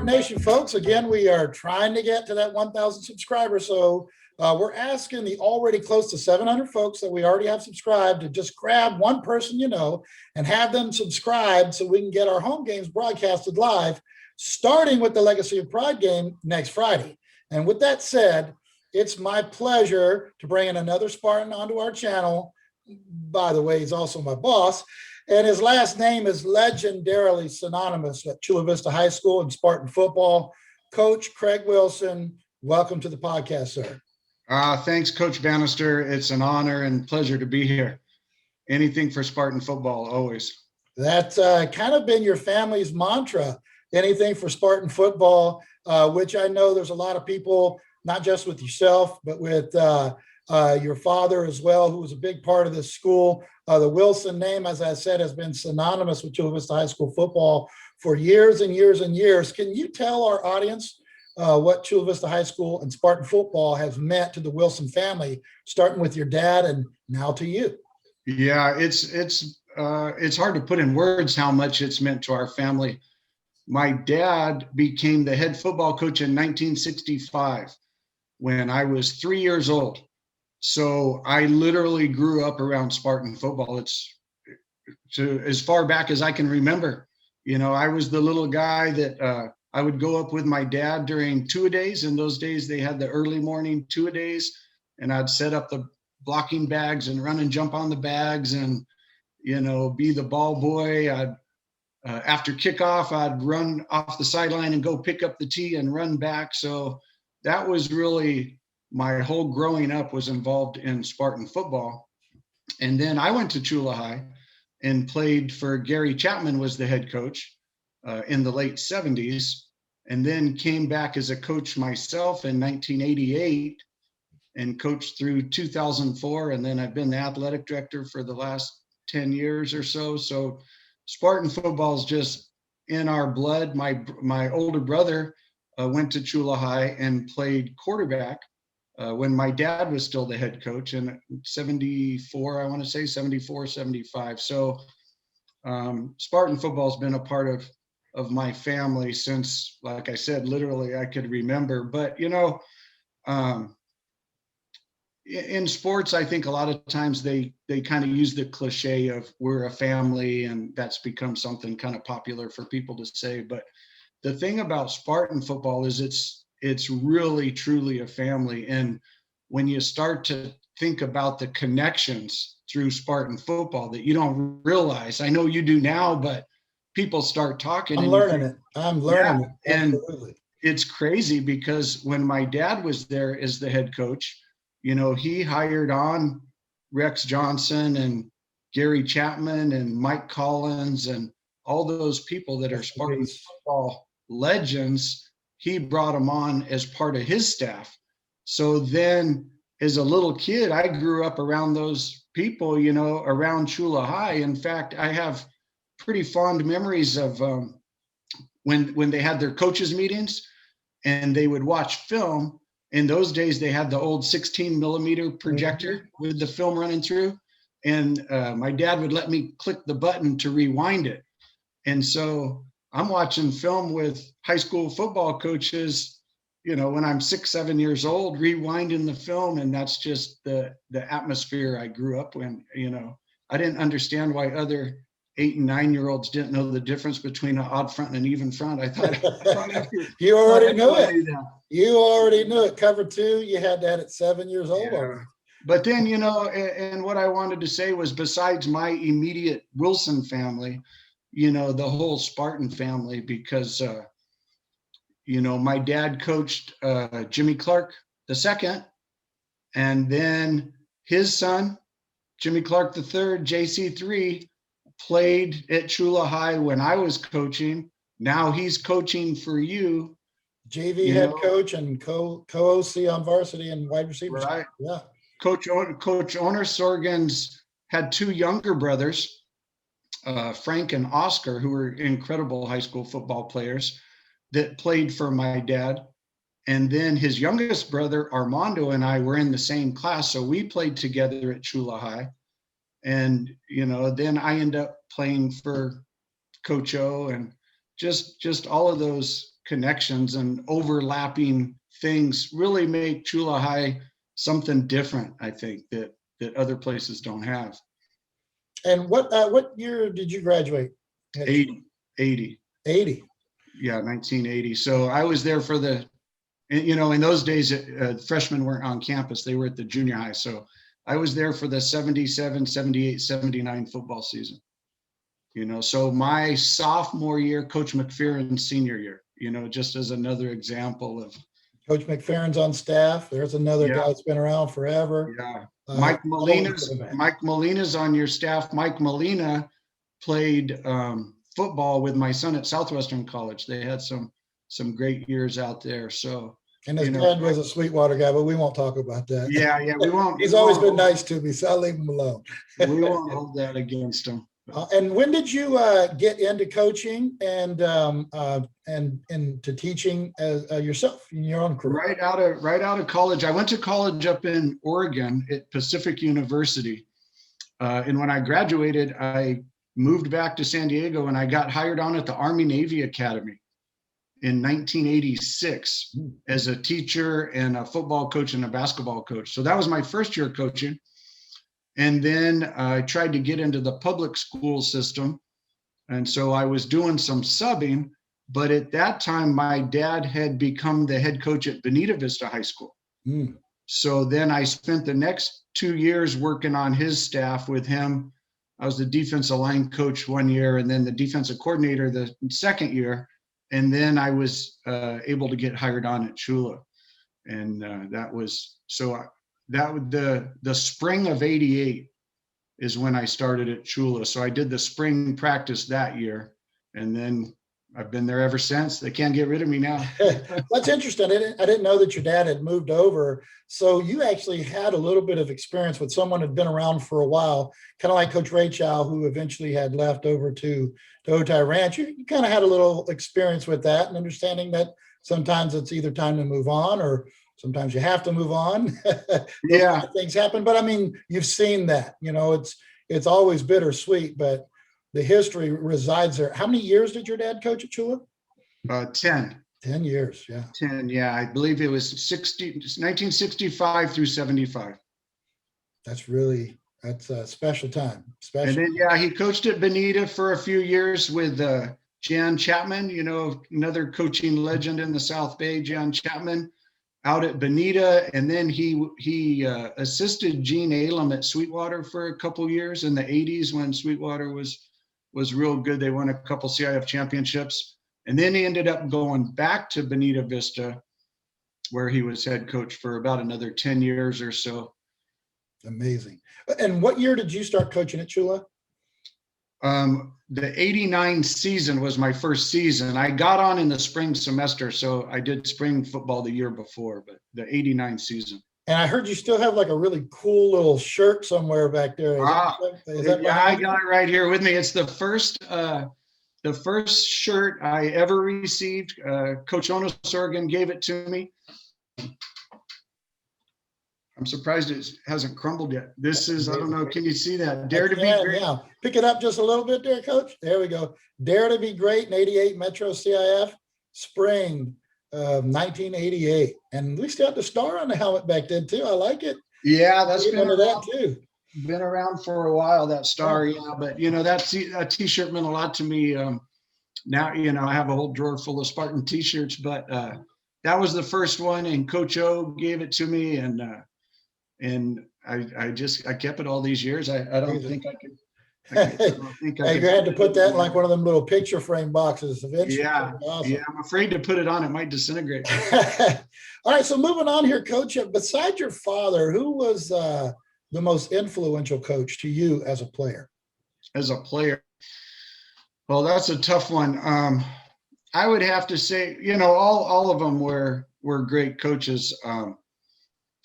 Spart Nation, folks. Again, we are trying to get to that 1,000 subscribers. So we're asking the already close to 700 folks that we already have subscribed to just grab one person you know and have them subscribed so we can get our home games broadcasted live, starting with the Legacy of Pride game next Friday. And with that said, it's my pleasure to bring in another Spartan onto our channel. By the way, he's also my boss. And his last name is legendarily synonymous at Chula Vista High School and Spartan football. Coach Craig Wilson, welcome to the podcast, sir. Thanks, Coach Bannister. It's an honor and pleasure to be here. Anything for Spartan football, always. That's kind of been your family's mantra, anything for Spartan football, which I know there's a lot of people, not just with yourself, but with your father as well, who was a big part of this school. The Wilson name, as I said, has been synonymous with Chula Vista High School football for years and years and years. Can you tell our audience what Chula Vista High School and Spartan football has meant to the Wilson family, starting with your dad and now to you? Yeah, it's hard to put in words how much it's meant to our family. My dad became the head football coach in 1965 when I was 3 years old. So I literally grew up around Spartan football. It's as far back as I can remember. You know, I was the little guy that I would go up with my dad during two-a-days. In those days, they had the early morning two-a-days, and I'd set up the blocking bags and run and jump on the bags and, you know, be the ball boy. After kickoff, I'd run off the sideline and go pick up the tee and run back. So that was really my whole growing up was involved in Spartan football. And then I went to Chula High and played for Gary Chapman, was the head coach in the late 70s, and then came back as a coach myself in 1988 and coached through 2004. And then I've been the athletic director for the last 10 years or so. So Spartan football is just in our blood. My older brother went to Chula High and played quarterback when my dad was still the head coach in 74, I want to say 74, 75. So Spartan football has been a part of my family since, like I said, literally I could remember. But, you know, in sports, I think a lot of times they kind of use the cliche of we're a family, and that's become something kind of popular for people to say. But the thing about Spartan football is it's really, truly a family. And when you start to think about the connections through Spartan football that you don't realize, I know you do now, but people start talking. I'm learning it. And it's crazy because when my dad was there as the head coach, you know, he hired on Rex Johnson and Gary Chapman and Mike Collins and all those people that are Spartan football legends. He brought them on as part of his staff. So then as a little kid, I grew up around those people, you know, around Chula High. In fact, I have pretty fond memories of when they had their coaches meetings and they would watch film. In those days, they had the old 16 millimeter projector with the film running through. And my dad would let me click the button to rewind it. And so I'm watching film with high school football coaches, you know, when I'm 6, 7 years old, rewinding the film. And that's just the atmosphere I grew up in. You know, I didn't understand why other 8 and 9 year olds didn't know the difference between an odd front and an even front. I thought you already knew it. You already knew it. Cover 2, you had that at 7 years old. Yeah. But then, you know, and what I wanted to say was, besides my immediate Wilson family, you know, the whole Spartan family, because, you know, my dad coached Jimmy Clark II, and then his son, Jimmy Clark III, JC3, played at Chula High when I was coaching. Now he's coaching for you. JV head coach and co-OC on varsity and wide receivers. Right. Yeah. Coach Owner Sorgens had 2 younger brothers, Frank and Oscar, who were incredible high school football players that played for my dad. And then his youngest brother, Armando, and I were in the same class. So we played together at Chula High. And, you know, then I ended up playing for Coach O, and just all of those connections and overlapping things really make Chula High something different, I think, that other places don't have. And what year did you graduate? 80. 80. Yeah, 1980. So I was there for in those days, freshmen weren't on campus. They were at the junior high. So I was there for the 77, 78, 79 football season. So my sophomore year, Coach McPherron's senior year, just as another example of. Coach McPherron's on staff. There's another guy that's been around forever. Yeah. Mike Molina's on your staff. Mike Molina played football with my son at Southwestern College. They had some great years out there. So, and his dad was a Sweetwater guy, but we won't talk about that. Yeah, we won't. He's always been nice to me, so I'll leave him alone. We won't hold that against him. And when did you get into coaching and into teaching as yourself in your own career? Right out of college. I went to college up in Oregon at Pacific University, and when I graduated, I moved back to San Diego, and I got hired on at the Army Navy Academy in 1986 as a teacher and a football coach and a basketball coach. So that was my first year coaching. And then I tried to get into the public school system. And so I was doing some subbing, but at that time, my dad had become the head coach at Bonita Vista High School. So then I spent the next 2 years working on his staff with him. I was the defensive line coach 1 year, and then the defensive coordinator the second year. And then I was able to get hired on at Chula. And the spring of 88 is when I started at Chula. So I did the spring practice that year, and then I've been there ever since. They can't get rid of me now. That's interesting. I didn't know that your dad had moved over. So you actually had a little bit of experience with someone who'd been around for a while, kind of like Coach Ray Chow, who eventually had left over to Otay Ranch. You kind of had a little experience with that and understanding that sometimes it's either time to move on or sometimes you have to move on. Yeah. Things happen. But I mean, you've seen that, it's always bittersweet, but the history resides there. How many years did your dad coach at Chula? 10. 10 years, yeah. 10, yeah. I believe it was 1965 through 75. That's a special time. And then, he coached at Bonita for a few years with Jan Chapman, another coaching legend in the South Bay, Jan Chapman, out at Bonita. And then he assisted Gene Alem at Sweetwater for a couple years in the 80s when Sweetwater was real good. They won a couple CIF championships. And then he ended up going back to Bonita Vista, where he was head coach for about another 10 years or so. Amazing. And what year did you start coaching at Chula? The 89 season was my first season. I got on in the spring semester, so I did spring football the year before, but the 89 season. And I heard you still have like a really cool little shirt somewhere back there. Is that I got it right here with me. It's the first shirt I ever received. Coach Onos Oregon gave it to me. I'm surprised it hasn't crumbled yet. This is, I don't know, can you see that? Dare to be great. Yeah, pick it up just a little bit there, Coach. There we go. Dare to be great in 88 Metro CIF, spring 1988. And we still had the star on the helmet back then too. I like it. Yeah, that's been into that too. Been around for a while, that star, yeah. But that t-shirt meant a lot to me. Now, I have a whole drawer full of Spartan t-shirts, but that was the first one, and Coach O gave it to me, and I kept it all these years. I don't think I could. I had to put that in like one of them little picture frame boxes eventually. Yeah, awesome. Yeah. I'm afraid to put it on; it might disintegrate. All right, so moving on here, Coach. Besides your father, who was the most influential coach to you as a player? As a player, well, that's a tough one. I would have to say, all of them were great coaches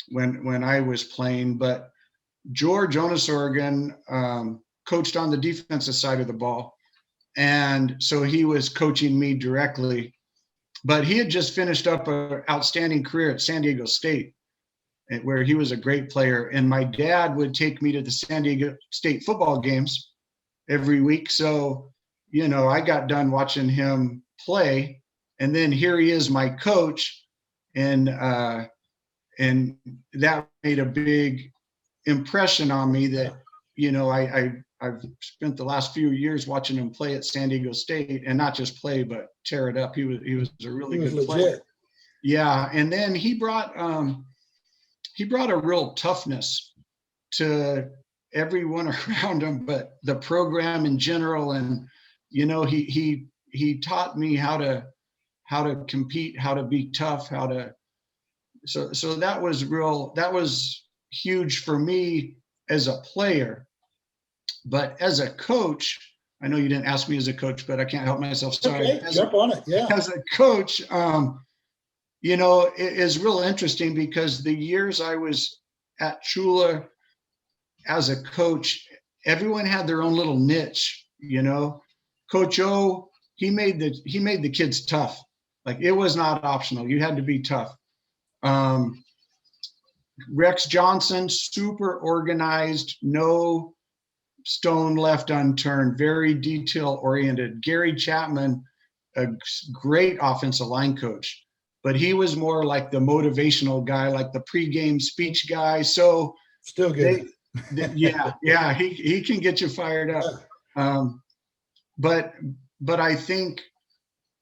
when I was playing, but George Onos Oregon coached on the defensive side of the ball, and so he was coaching me directly. But he had just finished up an outstanding career at San Diego State, where he was a great player. And my dad would take me to the San Diego State football games every week. So, I got done watching him play, And then here he is, my coach, and that made a big impression on me that, I've spent the last few years watching him play at San Diego State, and not just play, but tear it up. He was a really good player. Yeah. And then he brought a real toughness to everyone around him, but the program in general. And, he taught me how to compete, how to be tough, so that was huge for me as a player. But as a coach, I know you didn't ask me as a coach, but I can't help myself. Sorry. Okay, jump on it. Yeah. As a coach, it is real interesting because the years I was at Chula as a coach, everyone had their own little niche. Coach O, he made the kids tough. Like, it was not optional. You had to be tough. Rex Johnson, super organized, no stone left unturned, very detail oriented. Gary Chapman, a great offensive line coach, but he was more like the motivational guy, like the pregame speech guy. So still good. Yeah, he can get you fired up. But I think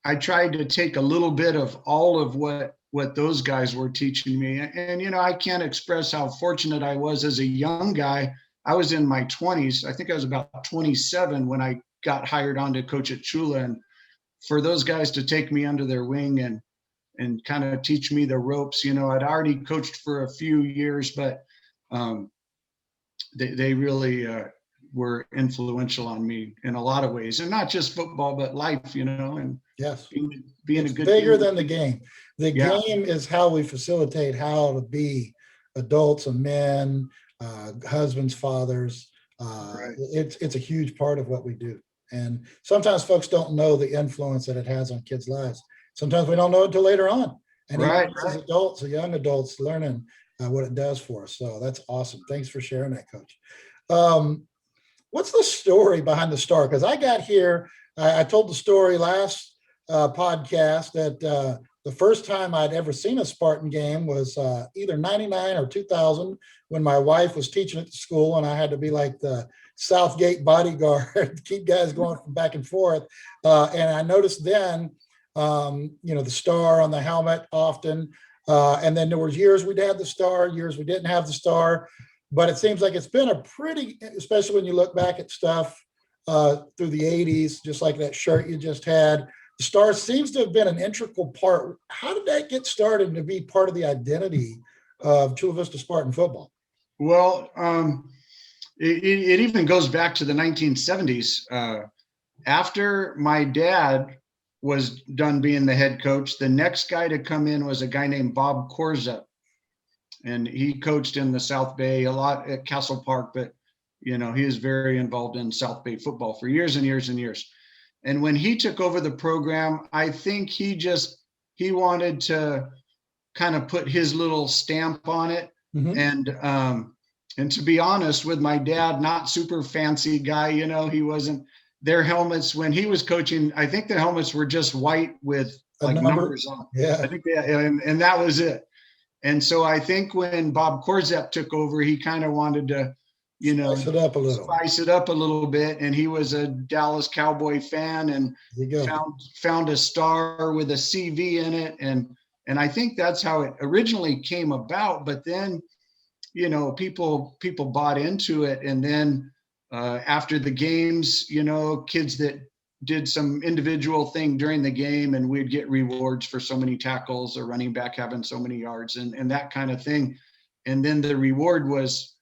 I tried to take a little bit of all of what those guys were teaching me. And, I can't express how fortunate I was as a young guy. I was in my 20s. I think I was about 27 when I got hired on to coach at Chula. And for those guys to take me under their wing and kind of teach me the ropes, I'd already coached for a few years, but they really were influential on me in a lot of ways, and not just football, but life, and yes, being it's a good bigger than the game. The game is how we facilitate how to be adults and men, husbands, fathers. Right. It's a huge part of what we do. And sometimes folks don't know the influence that it has on kids' lives. Sometimes we don't know it until later on. And right. As adults or young adults learning what it does for us. So that's awesome. Thanks for sharing that, Coach. What's the story behind the star? Because I got here, I told the story last podcast that the first time I'd ever seen a Spartan game was either 99 or 2000 when my wife was teaching at the school and I had to be like the Southgate bodyguard to keep guys going from back and forth. And I noticed then, the star on the helmet often. And then there was years we'd had the star, years we didn't have the star. But it seems like it's been a pretty, especially when you look back at stuff through the 80s, just like that shirt you just had. The star seems to have been an integral part. How did that get started to be part of the identity of Chula Vista Spartan football? Well, it even goes back to the 1970s. After my dad was done being the head coach, the next guy to come in was a guy named Bob Corza. And he coached in the South Bay a lot at Castle Park, but he was very involved in South Bay football for years and years and years. And when he took over the program, I think he wanted to kind of put his little stamp on it. Mm-hmm. And to be honest with my dad, not super fancy guy, he wasn't. Their helmets, when he was coaching, I think the helmets were just white with like numbers on. Yeah. I think and that was it. And so I think when Bob Korzep took over, he kind of wanted to, spice it up a little bit. And he was a Dallas Cowboy fan and found a star with a CV in it. And I think that's how it originally came about. But then, people bought into it. And then after the games, kids that did some individual thing during the game and we'd get rewards for so many tackles or running back having so many yards and that kind of thing. And then the reward was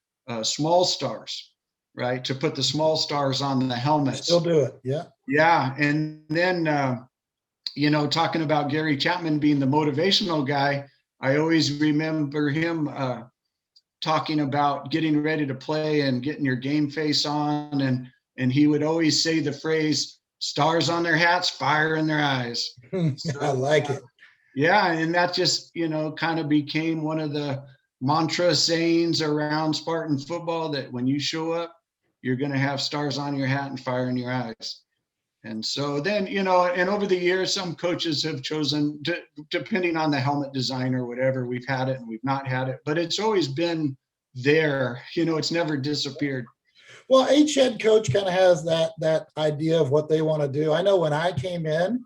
small stars, right? To put the small stars on the helmets. Still do it. Yeah. Yeah. And then, talking about Gary Chapman being the motivational guy, I always remember him talking about getting ready to play and getting your game face on. And he would always say the phrase, stars on their hats, fire in their eyes. So, I like it. Yeah. And that just, kind of became one of the mantra sayings around Spartan football that when you show up, you're going to have stars on your hat and fire in your eyes. And so then, and over the years, some coaches have chosen to, depending on the helmet design or whatever, we've had it and we've not had it, but it's always been there. It's never disappeared. Well, each head coach kind of has that idea of what they want to do. I know when I came in,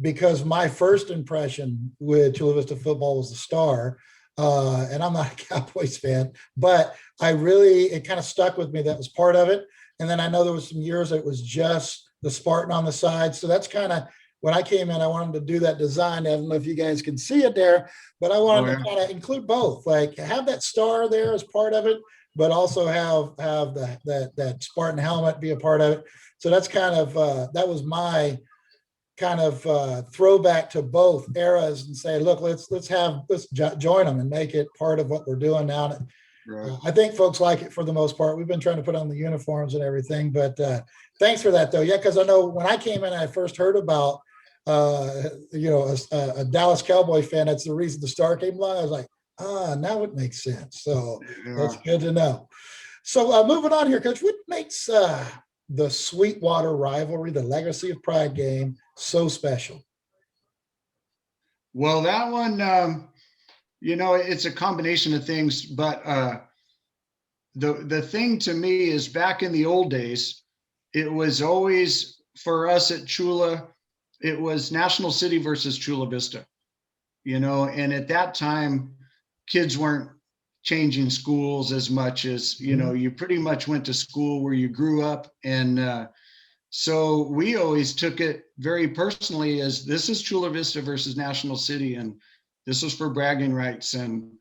because my first impression with Chula Vista football was the Star, and I'm not a Cowboys fan, but it kind of stuck with me. That was part of it. And then I know there was some years that it was just the Spartan on the side. So that's kind of, when I came in, I wanted to do that design. I don't know if you guys can see it there, but I wanted to kind of include both, like have that star there as part of it, but also have that Spartan helmet be a part of it. So that's kind of, that was my kind of throwback to both eras and say, look, let's join them and make it part of what we're doing now. Right. I think folks like it for the most part. We've been trying to put on the uniforms and everything, but thanks for that though. Yeah, because I know when I came in, I first heard about a Dallas Cowboy fan. That's the reason the Star came along. I was like, now it makes sense. So that's good to know. So moving on here, Coach, what makes the Sweetwater rivalry, the Legacy of Pride game, so special? Well, that one, it's a combination of things, but the thing to me is back in the old days, it was always for us at Chula, it was National City versus Chula Vista, and at that time, kids weren't changing schools as much as, you pretty much went to school where you grew up. And so we always took it very personally as this is Chula Vista versus National City. And this was for bragging rights. And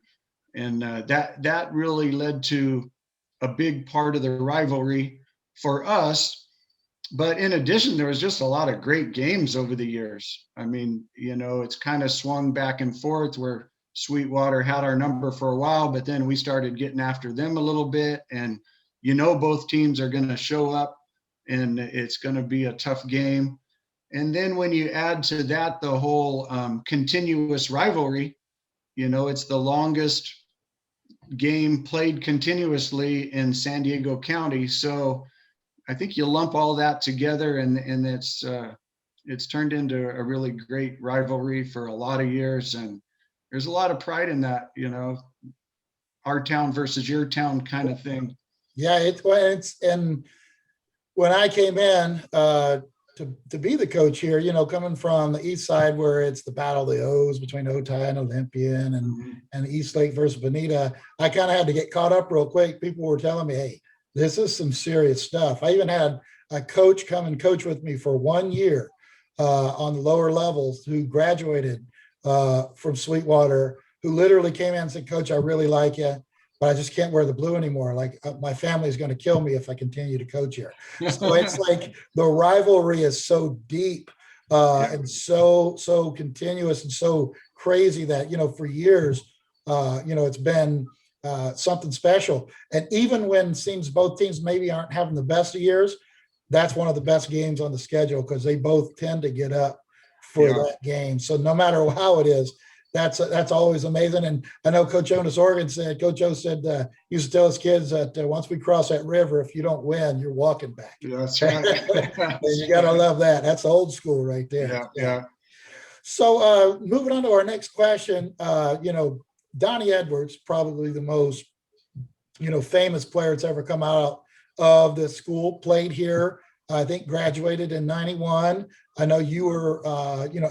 that really led to a big part of the rivalry for us. But in addition, there was just a lot of great games over the years. I mean, it's kind of swung back and forth where Sweetwater had our number for a while, but then we started getting after them a little bit. And, both teams are going to show up and it's going to be a tough game. And then when you add to that the whole continuous rivalry, it's the longest game played continuously in San Diego County. So I think you lump all that together and it's turned into a really great rivalry for a lot of years. And there's a lot of pride in that, our town versus your town kind of thing. Yeah, and when I came in to be the coach here, coming from the east side where it's the battle of the O's between Otay and Olympian and East Lake versus Bonita, I kind of had to get caught up real quick. People were telling me, hey, this is some serious stuff. I even had a coach come and coach with me for 1 year on the lower levels who graduated from Sweetwater, who literally came in and said, Coach, I really like you, but I just can't wear the blue anymore. Like my family is going to kill me if I continue to coach here. So it's like the rivalry is so deep and so continuous and so crazy that, for years, it's been something special. And even when it seems both teams maybe aren't having the best of years, that's one of the best games on the schedule because they both tend to get up for that game. So no matter how it is, that's always amazing. And I know Coach Jonas Oregon said, Coach O said, used to tell his kids that once we cross that river, if you don't win, you're walking back. Yeah, that's right. You got to love that. That's old school right there. Yeah. So moving on to our next question, Donnie Edwards, probably the most, famous player that's ever come out of the school, played here, I think graduated in 91. I know you were,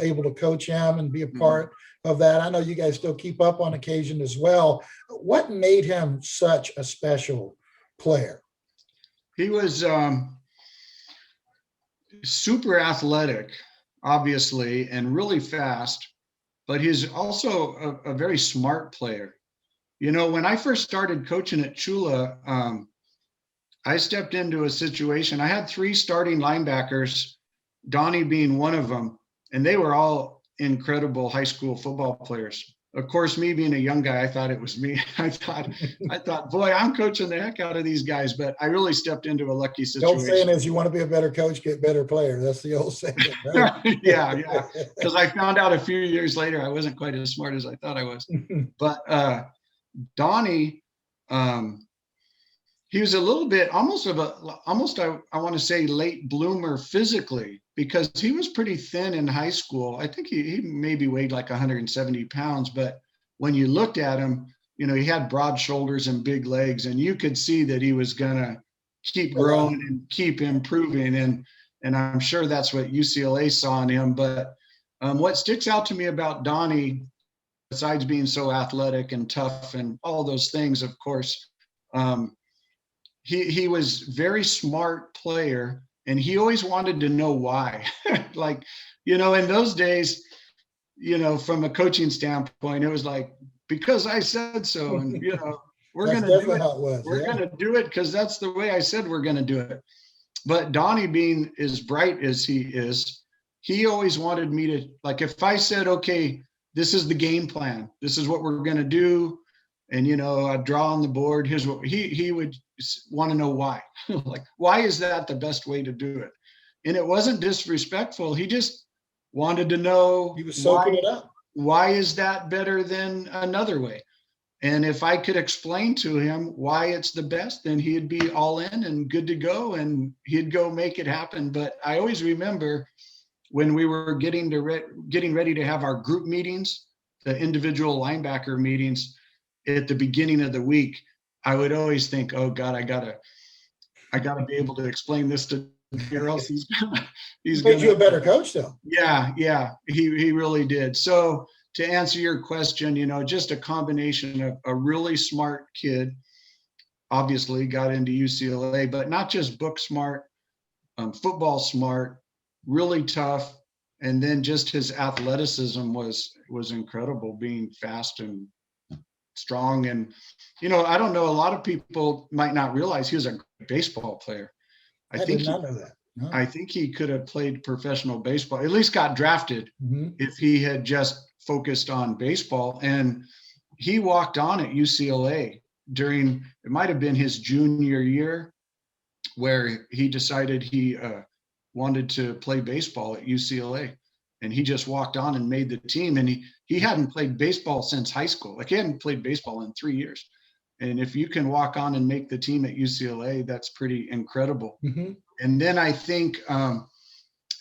able to coach him and be a part of that. I know you guys still keep up on occasion as well. What made him such a special player? He was super athletic, obviously, and really fast, but he's also a very smart player. When I first started coaching at Chula, I stepped into a situation. I had 3 starting linebackers, Donnie being one of them, and they were all incredible high school football players. Of course, me being a young guy, I thought it was me. I thought, boy, I'm coaching the heck out of these guys, but I really stepped into a lucky situation. The old saying is you want to be a better coach, get better player. That's the old saying, right? Yeah. Because I found out a few years later, I wasn't quite as smart as I thought I was. But Donnie, he was a little bit almost I want to say late bloomer physically, because he was pretty thin in high school. I think he maybe weighed like 170 pounds, but when you looked at him, he had broad shoulders and big legs, and you could see that he was gonna keep Oh, wow. growing and keep improving. And I'm sure that's what UCLA saw in him. But what sticks out to me about Donnie, besides being so athletic and tough and all those things, of course, he was very smart player, and he always wanted to know why. Like, in those days, from a coaching standpoint, it was like, because I said so, and we're That's going to do definitely it. how it was. We're Yeah. going to do it because that's the way I said we're going to do it. But Donnie, being as bright as he is, he always wanted me to, like, if I said, okay, this is the game plan, this is what we're going to do, and I'd draw on the board, here's what he would want to know why. Like, why is that the best way to do it? And it wasn't disrespectful. He just wanted to know, He was soaking it up. why is that better than another way? And if I could explain to him why it's the best, then he'd be all in and good to go, and he'd go make it happen. But I always remember when we were getting ready to have our group meetings, the individual linebacker meetings at the beginning of the week, I would always think, oh God, I gotta be able to explain this to him, or else he's Made you a better coach, though. Yeah, he really did. So to answer your question, just a combination of a really smart kid, obviously got into UCLA, but not just book smart, football smart, really tough, and then just his athleticism was incredible, being fast and strong. And I don't know, a lot of people might not realize he was a great baseball player. I did not know that. No. I think he could have played professional baseball, at least got drafted, if he had just focused on baseball. And he walked on at UCLA during, it might have been his junior year, where he decided he wanted to play baseball at UCLA. And he just walked on and made the team. And he hadn't played baseball since high school. Like, he hadn't played baseball in 3 years. And if you can walk on and make the team at UCLA, that's pretty incredible. And then I think,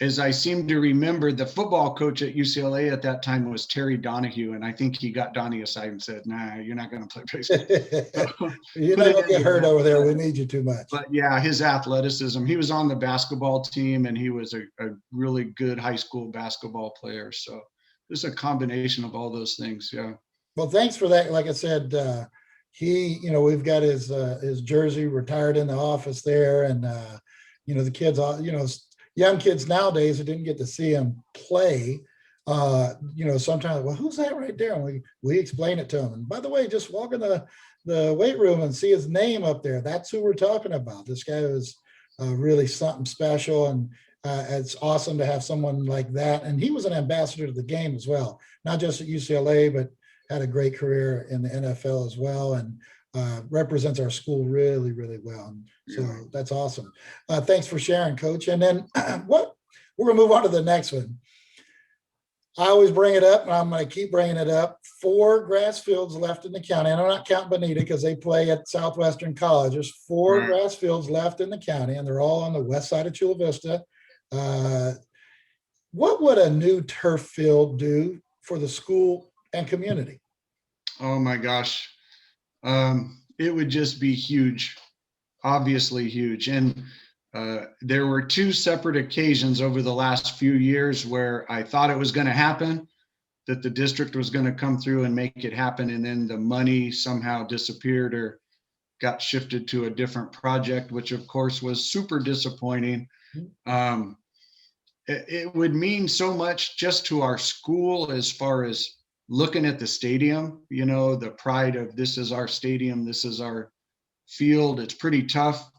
as I seem to remember, the football coach at UCLA at that time was Terry Donahue. And I think he got Donnie aside and said, nah, you're not going to play baseball. You're not going to get hurt over there. We need you too much. But yeah, his athleticism, he was on the basketball team, and he was a really good high school basketball player. So it's a combination of all those things. Yeah. Well, thanks for that. Like I said, we've got his jersey retired in the office there. And, the kids, young kids nowadays who didn't get to see him play, sometimes, well, who's that right there? And we explain it to them. And by the way, just walk in the weight room and see his name up there. That's who we're talking about. This guy was really something special. And it's awesome to have someone like that. And he was an ambassador to the game as well, not just at UCLA, but had a great career in the NFL as well, and represents our school really, really well. And so that's awesome. Thanks for sharing, Coach. And then we're going to move on to the next one. I always bring it up, and I'm going to keep bringing it up. 4 grass fields left in the county. And I'm not counting Bonita because they play at Southwestern College. There's 4 grass fields left in the county, and they're all on the west side of Chula Vista. What would a new turf field do for the school and community? Oh my gosh. It would just be huge, obviously huge. And there were 2 separate occasions over the last few years where I thought it was going to happen, that the district was going to come through and make it happen. And then the money somehow disappeared or got shifted to a different project, which of course was super disappointing. It would mean so much just to our school, as far as looking at the stadium, the pride of, this is our stadium, this is our field. It's pretty tough.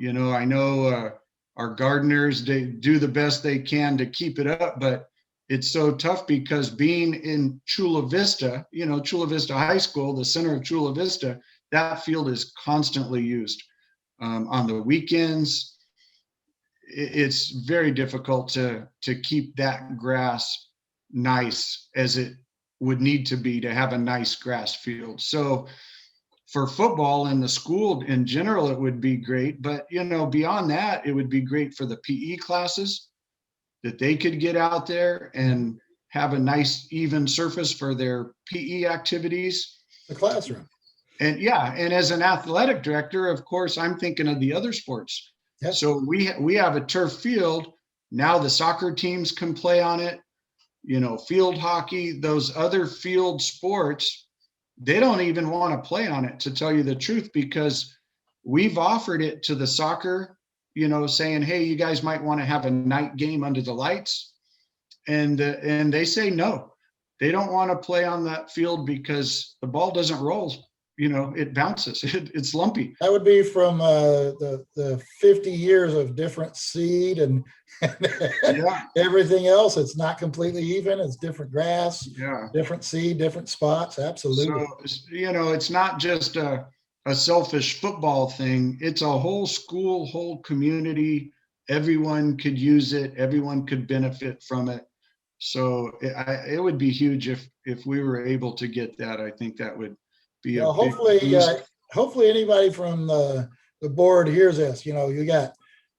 I know our gardeners, they do the best they can to keep it up, but it's so tough because being in Chula Vista, Chula Vista High School, the center of Chula Vista, that field is constantly used on the weekends. It's very difficult to keep that grass nice as it would need to be to have a nice grass field. So for football and the school in general, it would be great. But, beyond that, it would be great for the PE classes, that they could get out there and have a nice even surface for their PE activities. The classroom. And as an athletic director, of course, I'm thinking of the other sports. Yes. So we have a turf field. Now the soccer teams can play on it, field hockey, those other field sports, they don't even want to play on it, to tell you the truth, because we've offered it to the soccer, saying, hey, you guys might want to have a night game under the lights. And they say no, they don't want to play on that field because the ball doesn't roll. It bounces. It's lumpy. That would be from the 50 years of different seed and everything else. It's not completely even. It's different grass, different seed, different spots. Absolutely. So, it's not just a selfish football thing. It's a whole school, whole community. Everyone could use it. Everyone could benefit from it. So it would be huge if we were able to get that. I think that would be hopefully anybody from the board hears this. You got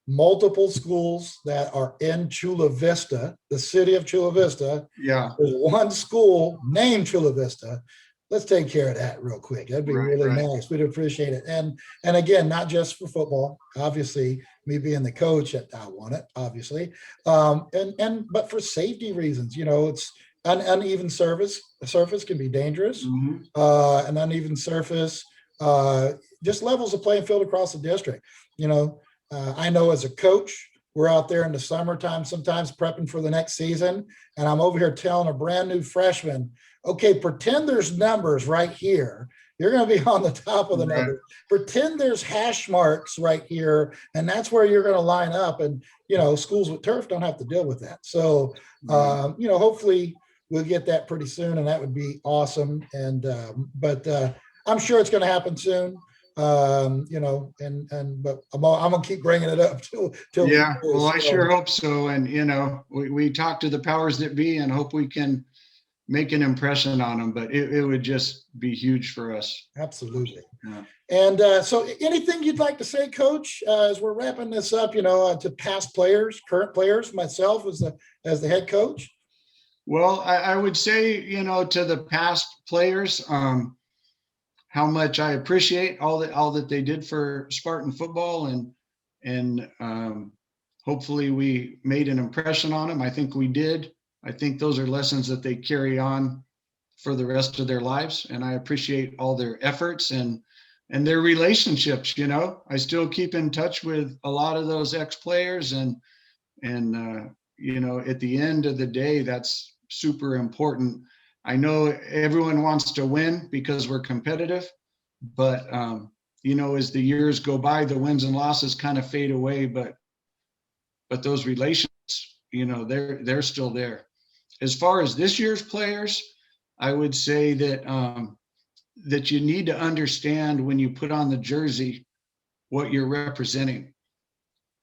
multiple schools that are in Chula Vista, the city of Chula Vista. Yeah. There's one school named Chula Vista. Let's take care of that real quick. That'd be really nice. We'd appreciate it. And again, not just for football. Obviously, me being the coach, I want it, obviously. But for safety reasons, it's uneven surface can be dangerous. Mm-hmm. An uneven surface just levels the playing field across the district. I know as a coach, we're out there in the summertime sometimes prepping for the next season, and I'm over here telling a brand new freshman, okay, pretend there's numbers right here. You're going to be on the top of the number. Pretend there's hash marks right here, and that's where you're going to line up. And schools with turf don't have to deal with that. So hopefully we'll get that pretty soon, and that would be awesome. And but I'm sure it's going to happen soon. But I'm gonna keep bringing it up till well, I sure hope so. And we talk to the powers that be and hope we can make an impression on them. But it would just be huge for us. Absolutely. Yeah. And so, anything you'd like to say, Coach, as we're wrapping this up? To past players, current players, myself as the head coach. Well, I would say to the past players, how much I appreciate all that they did for Spartan football, and hopefully we made an impression on them. I think we did. I think those are lessons that they carry on for the rest of their lives, and I appreciate all their efforts and their relationships. I still keep in touch with a lot of those ex-players, and at the end of the day, that's super important. I know everyone wants to win because we're competitive, but as the years go by, the wins and losses kind of fade away, but those relationships, they're still there. As far as this year's players, I would say that you need to understand when you put on the jersey what you're representing.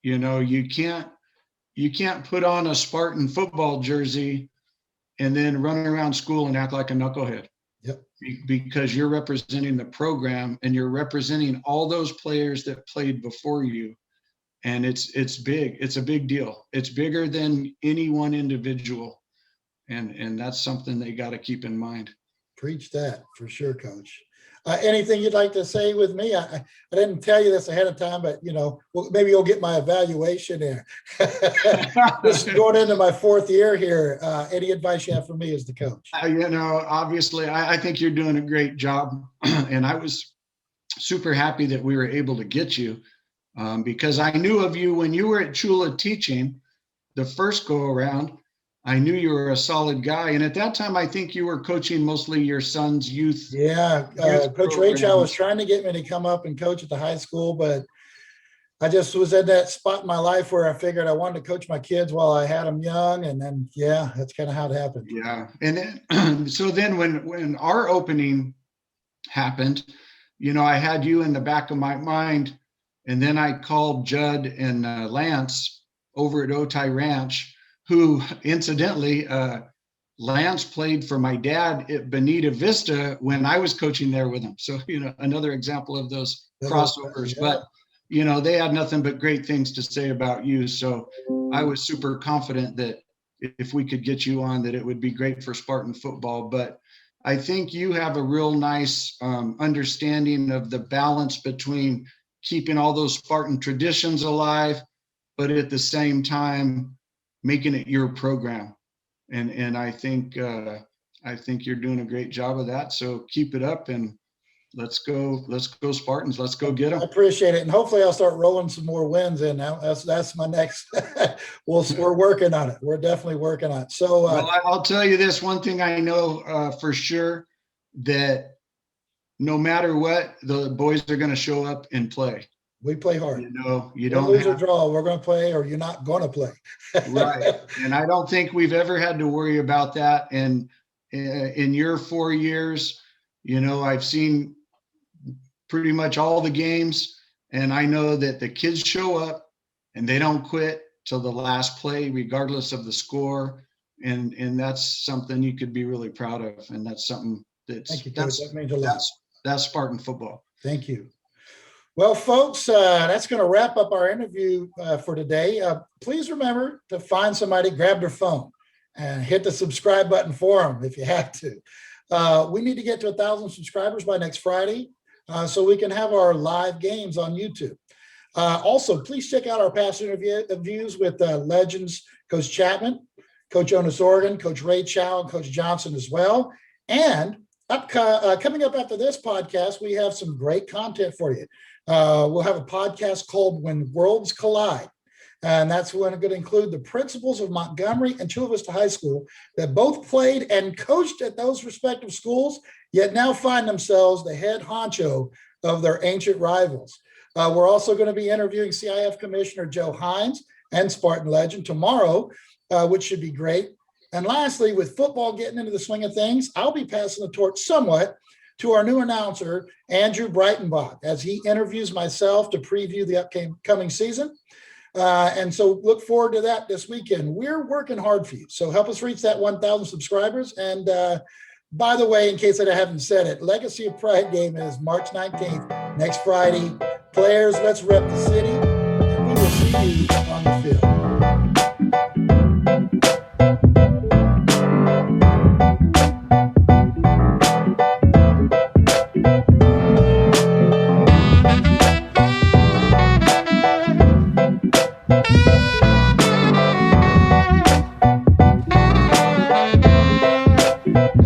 You can't put on a Spartan football jersey and then run around school and act like a knucklehead. Yep. Because you're representing the program and you're representing all those players that played before you. And it's big. It's a big deal. It's bigger than any one individual. And that's something they got to keep in mind. Preach that for sure, Coach. Anything you'd like to say with me? I didn't tell you this ahead of time, but maybe you'll get my evaluation there. Just going into my fourth year here. Any advice you have for me as the coach? Obviously, I think you're doing a great job, and I was super happy that we were able to get you because I knew of you when you were at Chula teaching the first go around. I knew you were a solid guy. And at that time, I think you were coaching mostly your son's youth. Yeah. Coach Rachel was trying to get me to come up and coach at the high school, but I just was at that spot in my life where I figured I wanted to coach my kids while I had them young. And then, that's kind of how it happened. Yeah. And then, so then when our opening happened, I had you in the back of my mind. And then I called Judd and Lance over at Otay Ranch, who incidentally, Lance played for my dad at Bonita Vista when I was coaching there with him. So, another example of those crossovers. Yeah. But, they had nothing but great things to say about you. So I was super confident that if we could get you on, that it would be great for Spartan football. But I think you have a real nice understanding of the balance between keeping all those Spartan traditions alive, but at the same time, making it your program. And I think you're doing a great job of that. So keep it up, and let's go Spartans. Let's go get them. I appreciate it. And hopefully I'll start rolling some more wins in now. That's my next, we're working on it. We're definitely working on it. So well, I'll tell you this one thing I know for sure, that no matter what, the boys are going to show up and play. We play hard. You don't lose or draw. We're going to play, or you're not going to play. Right. And I don't think we've ever had to worry about that. And in your 4 years, I've seen pretty much all the games, and I know that the kids show up and they don't quit till the last play, regardless of the score. And that's something you could be really proud of. And that's something Thank you, Coach. That means a lot. That's Spartan football. Thank you. Well, folks, that's going to wrap up our interview for today. Please remember to find somebody, grab their phone, and hit the subscribe button for them if you have to. We need to get to 1,000 subscribers by next Friday so we can have our live games on YouTube. Also, please check out our past interviews with legends Coach Chapman, Coach Jonas Oregon, Coach Ray Chow, and Coach Johnson as well. And coming up after this podcast, we have some great content for you. We'll have a podcast called When Worlds Collide. And that's going to include the principals of Montgomery and Chula Vista High School that both played and coached at those respective schools, yet now find themselves the head honcho of their ancient rivals. We're also going to be interviewing CIF Commissioner Joe Hines and Spartan legend tomorrow, which should be great. And lastly, with football getting into the swing of things, I'll be passing the torch somewhat to our new announcer, Andrew Breitenbach, as he interviews myself to preview the upcoming season. And so look forward to that this weekend. We're working hard for you. So help us reach that 1,000 subscribers. And by the way, in case I haven't said it, Legacy of Pride game is March 19th, next Friday. Players, let's rep the city, and we will see you on the field.